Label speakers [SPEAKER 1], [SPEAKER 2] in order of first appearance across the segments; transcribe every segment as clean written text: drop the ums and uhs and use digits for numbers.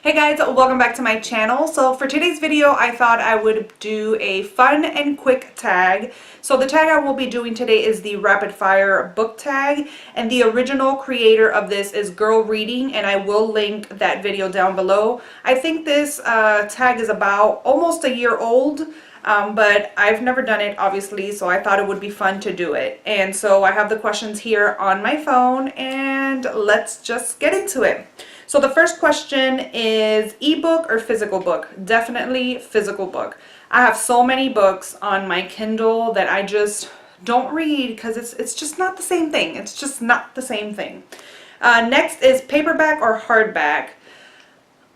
[SPEAKER 1] Hey guys, welcome back to my channel. So for today's video, I thought I would do a fun and quick tag. So the tag I will be doing today is the rapid fire book tag, and the original creator of this is Girl Reading, and I will link that video down below. I think this tag is about almost a year old. But I've never done it, obviously, so I thought it would be fun to do it. And so I have the questions here on my phone, and let's just get into it. So the first question is ebook or physical book? Definitely physical book. I have so many books on my Kindle that I just don't read because it's just not the same thing. It's just not the same thing. Next is paperback or hardback?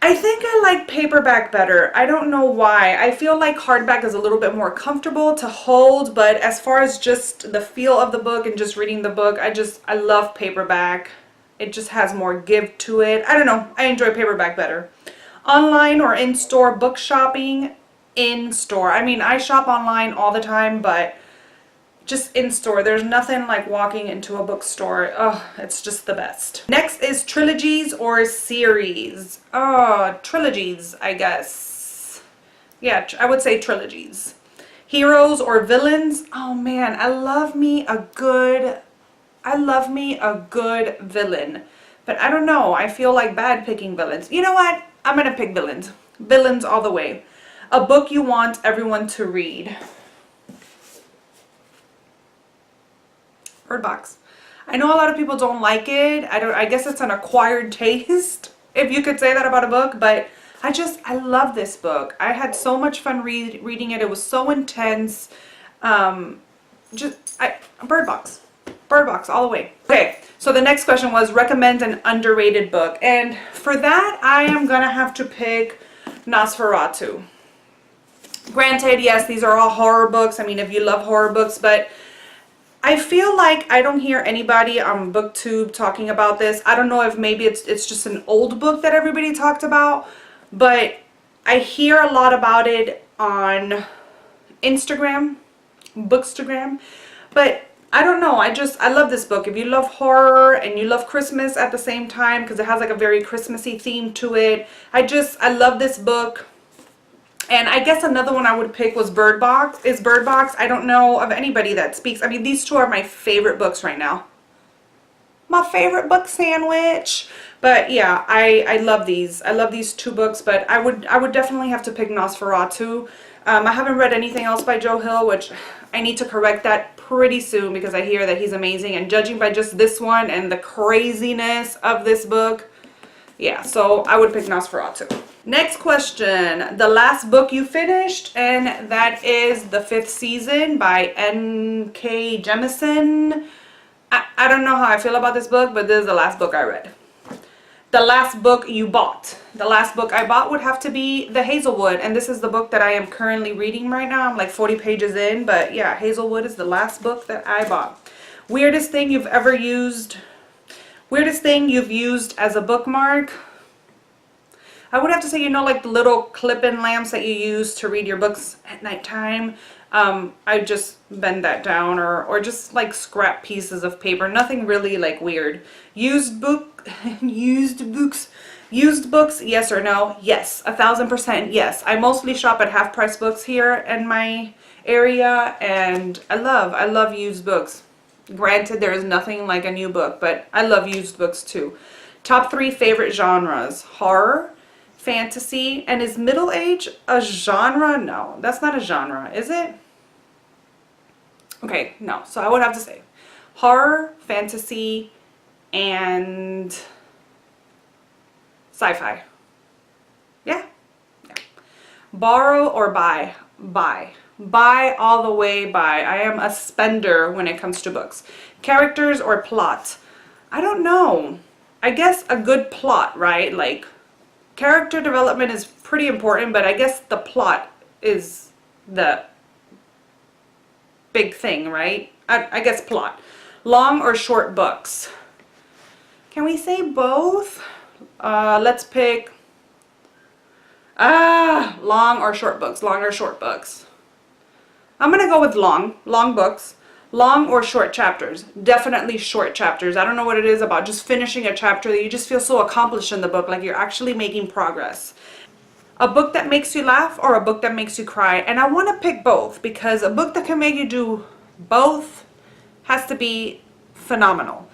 [SPEAKER 1] I think I like paperback better. I don't know why. I feel like hardback is a little bit more comfortable to hold, but as far as just the feel of the book and just reading the book, I love paperback. It just has more give to it. I don't know. I enjoy paperback better. Online or in-store book shopping? In-store. I mean, I shop online all the time, but just in-store. There's nothing like walking into a bookstore. Oh, it's just the best. Next is trilogies or series. Oh, trilogies, I guess. Yeah, I would say trilogies. Heroes or villains? Oh man, I love me a good villain. But I don't know. I feel like bad picking villains. You know what? I'm gonna pick villains. Villains all the way. A book you want everyone to read. Bird Box. I know a lot of people don't like it. I guess it's an acquired taste, if you could say that about a book, but I love this book. I had so much fun reading it. It was so intense. Bird Box. Bird Box all the way. Okay, so the next question was recommend an underrated book. And for that, I am gonna have to pick Nosferatu. Granted, yes, these are all horror books. I mean, if you love horror books, but I feel like I don't hear anybody on BookTube talking about this. I don't know if maybe it's just an old book that everybody talked about, but I hear a lot about it on Instagram, Bookstagram, but I don't know. I love this book. If you love horror and you love Christmas at the same time, because it has like a very Christmassy theme to it, I love this book. And I guess another one I would pick was Bird Box. I don't know of anybody that speaks. I mean, these two are my favorite books right now. My favorite book sandwich. But yeah, I love these. I love these two books, but I would definitely have to pick Nosferatu. I haven't read anything else by Joe Hill, which I need to correct that pretty soon because I hear that he's amazing. And judging by just this one and the craziness of this book, yeah, so I would pick Nosferatu. Next question, the last book you finished, and that is The Fifth Season by N.K. Jemisin. I don't know how I feel about this book, but this is the last book I read. The last book you bought. The last book I bought would have to be The Hazelwood, and this is the book that I am currently reading right now. I'm like 40 pages in, but yeah, Hazelwood is the last book that I bought. Weirdest thing you've ever used? Weirdest thing you've used as a bookmark? I would have to say, you know, like the little clip-in lamps that you use to read your books at nighttime. I just bend that down, or just like scrap pieces of paper. Nothing really like weird. Used books, yes or no? Yes, 1000% yes. I mostly shop at Half Price Books here in my area, and I love used books. Granted, there is nothing like a new book, but I love used books too. Top 3 favorite genres: horror, fantasy, and is middle age a genre? No, that's not a genre, is it? Okay, no. So I would have to say horror, fantasy, and sci-fi. Yeah. Yeah. Borrow or buy? Buy. Buy all the way, buy. I am a spender when it comes to books. Characters or plot? I don't know. I guess a good plot, right? Like, character development is pretty important, but I guess the plot is the big thing, right? I guess plot. Long or short books? Can we say both? Let's pick long or short books. Long or short books? I'm gonna go with long books. Long or short chapters? Definitely short chapters. I don't know what it is about just finishing a chapter that you just feel so accomplished in the book, like you're actually making progress. A book that makes you laugh or a book that makes you cry? And I want to pick both, because a book that can make you do both has to be phenomenal.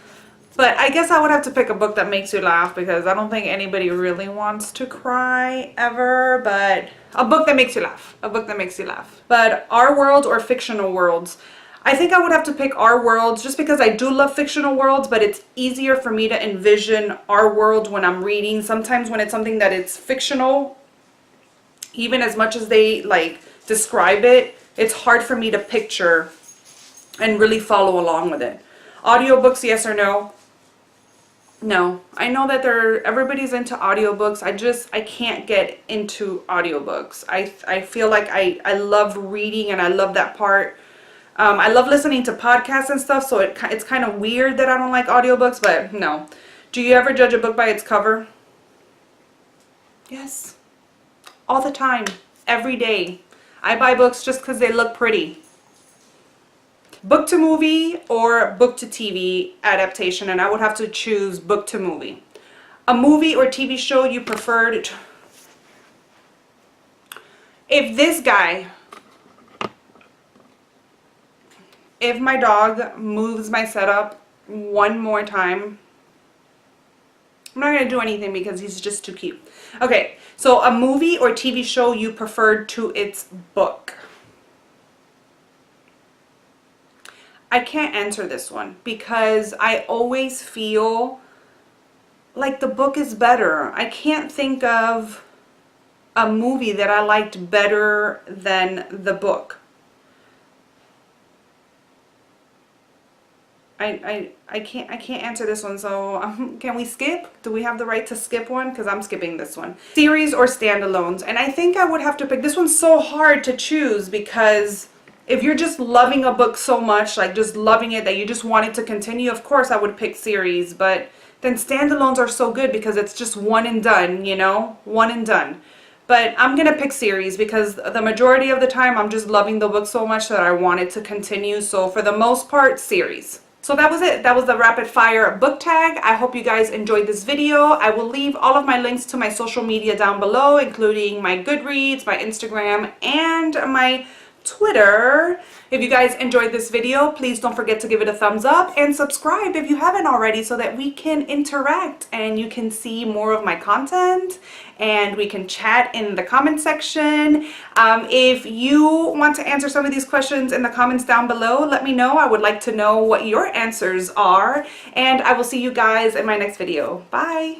[SPEAKER 1] But I guess I would have to pick a book that makes you laugh, because I don't think anybody really wants to cry ever. But a book that makes you laugh. A book that makes you laugh. But our worlds or fictional worlds? I think I would have to pick our worlds, just because I do love fictional worlds, but it's easier for me to envision our world when I'm reading. Sometimes when it's something that it's fictional, even as much as they like describe it, it's hard for me to picture and really follow along with it. Audiobooks, yes or no? No. I know that everybody's into audiobooks. I can't get into audiobooks. I feel like I love reading, and I love that part. I love listening to podcasts and stuff, so it's kind of weird that I don't like audiobooks, but no. Do you ever judge a book by its cover? Yes. All the time. Every day. I buy books just because they look pretty. Book to movie or book to TV adaptation, and I would have to choose book to movie. A movie or TV show you preferred? If my dog moves my setup one more time, I'm not going to do anything because he's just too cute. Okay, so a movie or TV show you preferred to its book? I can't answer this one because I always feel like the book is better. I can't think of a movie that I liked better than the book. I can't answer this one, so can we skip? Do we have the right to skip one? Because I'm skipping this one. Series or standalones? And I think I would have to pick, this one's so hard to choose, because if you're just loving a book so much, like just loving it that you just want it to continue, of course I would pick series. But then standalones are so good because it's just one and done, you know? One and done. But I'm going to pick series because the majority of the time I'm just loving the book so much that I want it to continue. So for the most part, series. So that was it. That was the rapid fire book tag. I hope you guys enjoyed this video. I will leave all of my links to my social media down below, including my Goodreads, my Instagram, and my Twitter. If you guys enjoyed this video, please don't forget to give it a thumbs up and subscribe if you haven't already, so that we can interact and you can see more of my content and we can chat in the comment section. If you want to answer some of these questions in the comments down below, let me know. I would like to know what your answers are, and I will see you guys in my next video. Bye.